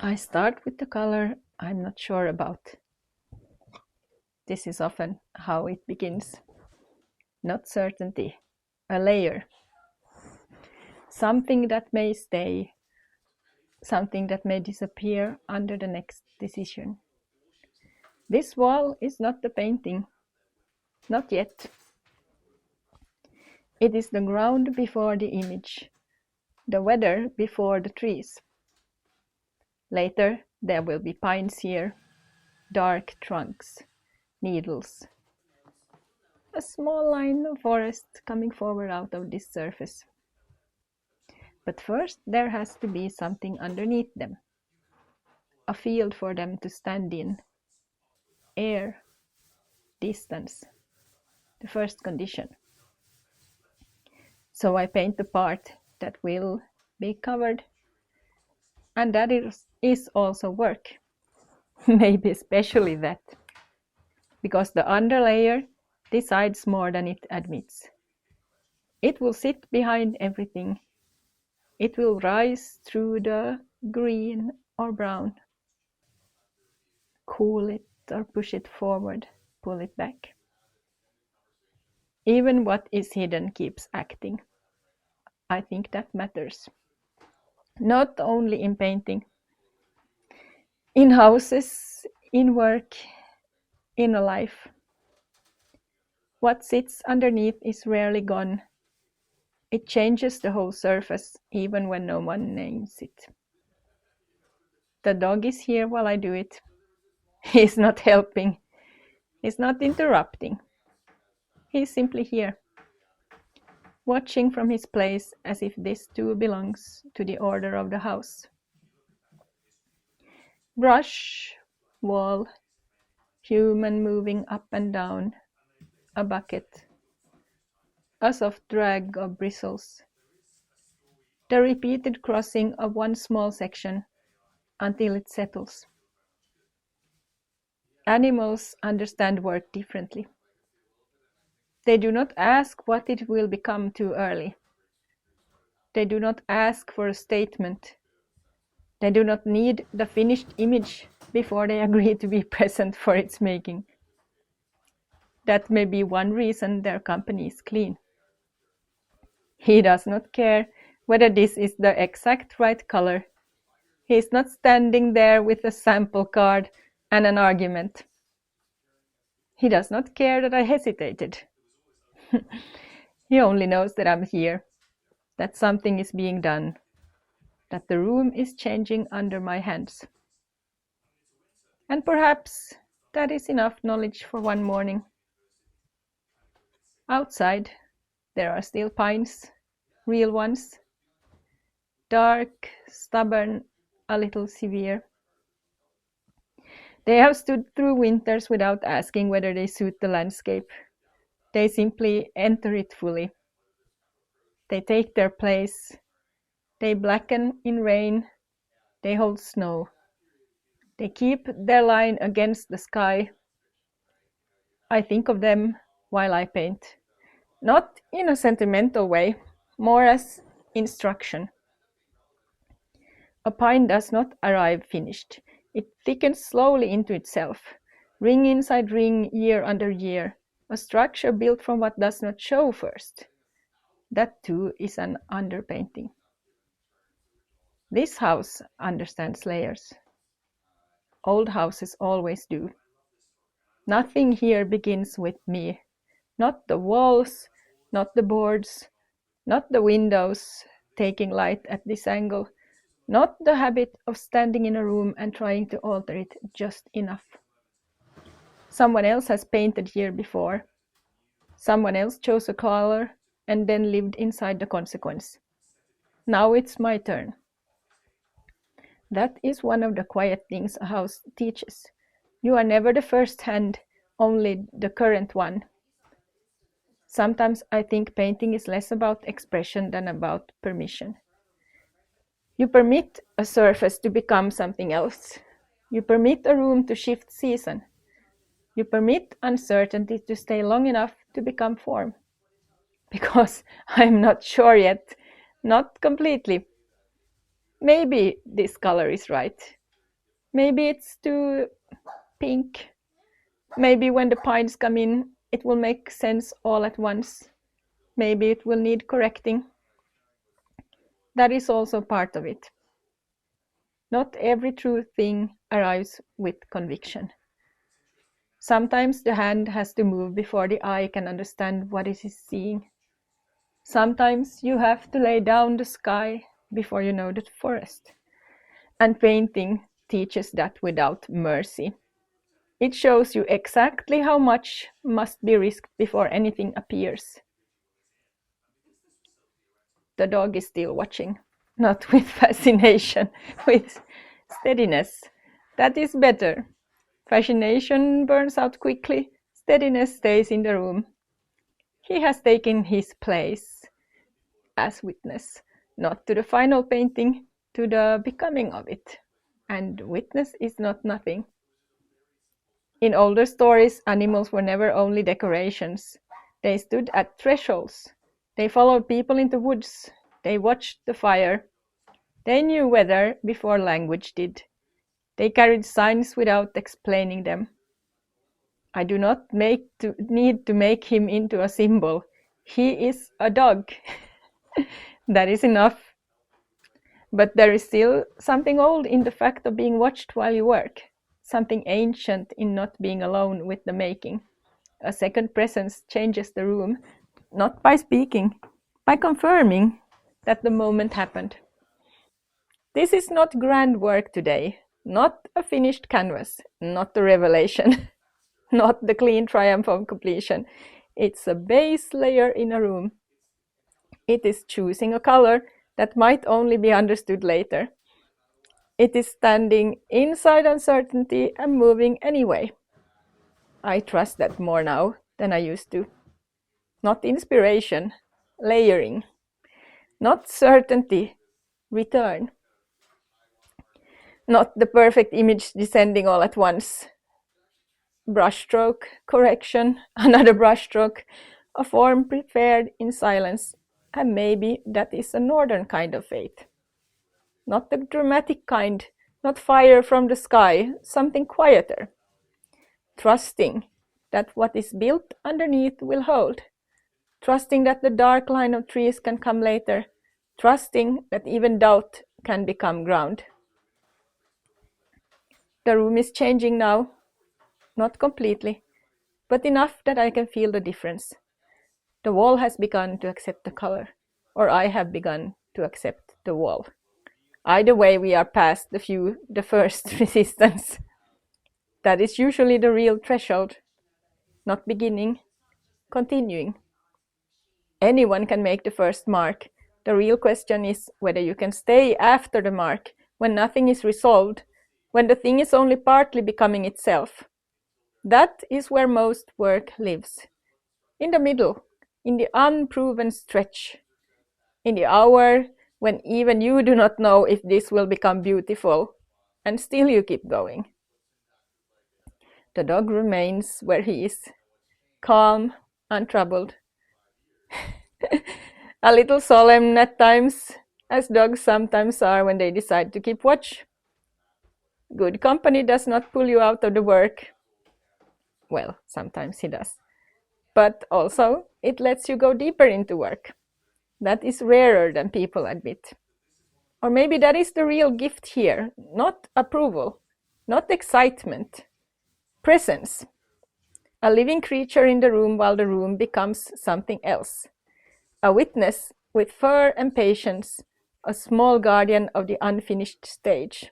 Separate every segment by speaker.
Speaker 1: I start with the color I'm not sure about. This is often how it begins. Not certainty, a layer. Something that may stay, something that may disappear under the next decision. This wall is not the painting, not yet. It is the ground before the image, the weather before the trees. Later there will be pines here, dark trunks, needles. A small line of forest coming forward out of this surface. But first there has to be something underneath them. A field for them to stand in. Air. Distance. The first condition. So I paint the part that will be covered. And that is also work. Maybe especially that. Because the underlayer decides more than it admits. It will sit behind everything. It will rise through the green or brown. Cool it or push it forward, pull it back. Even what is hidden keeps acting. I think that matters. Not only in painting. In houses, in work, in a life. What sits underneath is rarely gone. It changes the whole surface, even when no one names it. The dog is here while I do it. He's not helping. He's not interrupting. He's simply here, watching from his place as if this too belongs to the order of the house. Brush, wall, human moving up and down, a bucket, a soft drag of bristles, the repeated crossing of one small section until it settles. Animals understand work differently. They do not ask what it will become too early. They do not ask for a statement. They do not need the finished image before they agree to be present for its making. That may be one reason their company is clean. He does not care whether this is the exact right color. He is not standing there with a sample card and an argument. He does not care that I hesitated. He only knows that I'm here, that something is being done, that the room is changing under my hands. And perhaps that is enough knowledge for one morning. Outside, there are still pines, real ones, dark, stubborn, a little severe. They have stood through winters without asking whether they suit the landscape. They simply enter it fully. They take their place. They blacken in rain. They hold snow. They keep their line against the sky. I think of them while I paint. Not in a sentimental way, more as instruction. A pine does not arrive finished. It thickens slowly into itself, ring inside ring, year under year, a structure built from what does not show first. That too is an underpainting. This house understands layers. Old houses always do. Nothing here begins with me. Not the walls, not the boards, not the windows taking light at this angle, not the habit of standing in a room and trying to alter it just enough. Someone else has painted here before. Someone else chose a color and then lived inside the consequence. Now it's my turn. That is one of the quiet things a house teaches. You are never the first hand, only the current one. Sometimes I think painting is less about expression than about permission. You permit a surface to become something else. You permit a room to shift season. You permit uncertainty to stay long enough to become form. Because I'm not sure yet, not completely. Maybe this color is right. Maybe it's too pink. Maybe when the pines come in, it will make sense all at once. Maybe it will need correcting. That is also part of it. Not every true thing arrives with conviction. Sometimes the hand has to move before the eye can understand what it is seeing. Sometimes you have to lay down the sky before you know the forest. And painting teaches that without mercy. It shows you exactly how much must be risked before anything appears. The dog is still watching, not with fascination, with steadiness. That is better. Fascination burns out quickly, steadiness stays in the room. He has taken his place as witness, not to the final painting, to the becoming of it. And witness is not nothing. In older stories, animals were never only decorations. They stood at thresholds. They followed people into woods. They watched the fire. They knew weather before language did. They carried signs without explaining them. I do not need to make him into a symbol. He is a dog. That is enough. But there is still something old in the fact of being watched while you work. Something ancient in not being alone with the making. A second presence changes the room, not by speaking, by confirming that the moment happened. This is not grand work today, not a finished canvas, not a revelation, not the clean triumph of completion. It's a base layer in a room. It is choosing a color that might only be understood later. It is standing inside uncertainty and moving anyway. I trust that more now than I used to. Not inspiration, layering. Not certainty, return. Not the perfect image descending all at once. Brushstroke, correction, another brushstroke, a form prepared in silence, and maybe that is a northern kind of faith. Not the dramatic kind, not fire from the sky, something quieter. Trusting that what is built underneath will hold. Trusting that the dark line of trees can come later. Trusting that even doubt can become ground. The room is changing now, not completely, but enough that I can feel the difference. The wall has begun to accept the color, or I have begun to accept the wall. Either way, we are past the first resistance. That is usually the real threshold, not beginning, continuing. Anyone can make the first mark. The real question is whether you can stay after the mark, when nothing is resolved, when the thing is only partly becoming itself. That is where most work lives. In the middle, in the unproven stretch. In the hour when even you do not know if this will become beautiful, and still you keep going. The dog remains where he is, calm, untroubled. A little solemn at times, as dogs sometimes are when they decide to keep watch. Good company does not pull you out of the work. Well, sometimes he does. But also, it lets you go deeper into work. That is rarer than people admit. Or maybe that is the real gift here, not approval, not excitement, presence. A living creature in the room while the room becomes something else. A witness with fur and patience, a small guardian of the unfinished stage.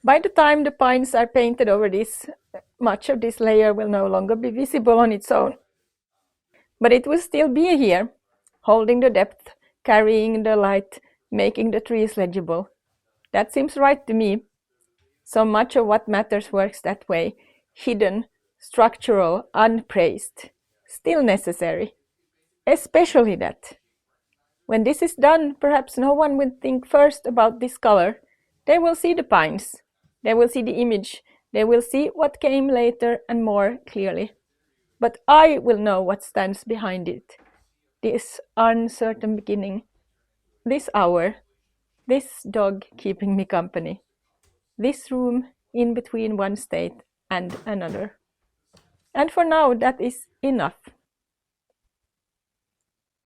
Speaker 1: By the time the pines are painted over this, much of this layer will no longer be visible on its own. But it will still be here, holding the depth, carrying the light, making the trees legible. That seems right to me. So much of what matters works that way, hidden, structural, unpraised, still necessary. Especially that. When this is done, perhaps no one will think first about this color. They will see the pines. They will see the image. They will see what came later and more clearly. But I will know what stands behind it. this uncertain beginning, this hour, this dog keeping me company, this room in between one state and another. And for now, that is enough.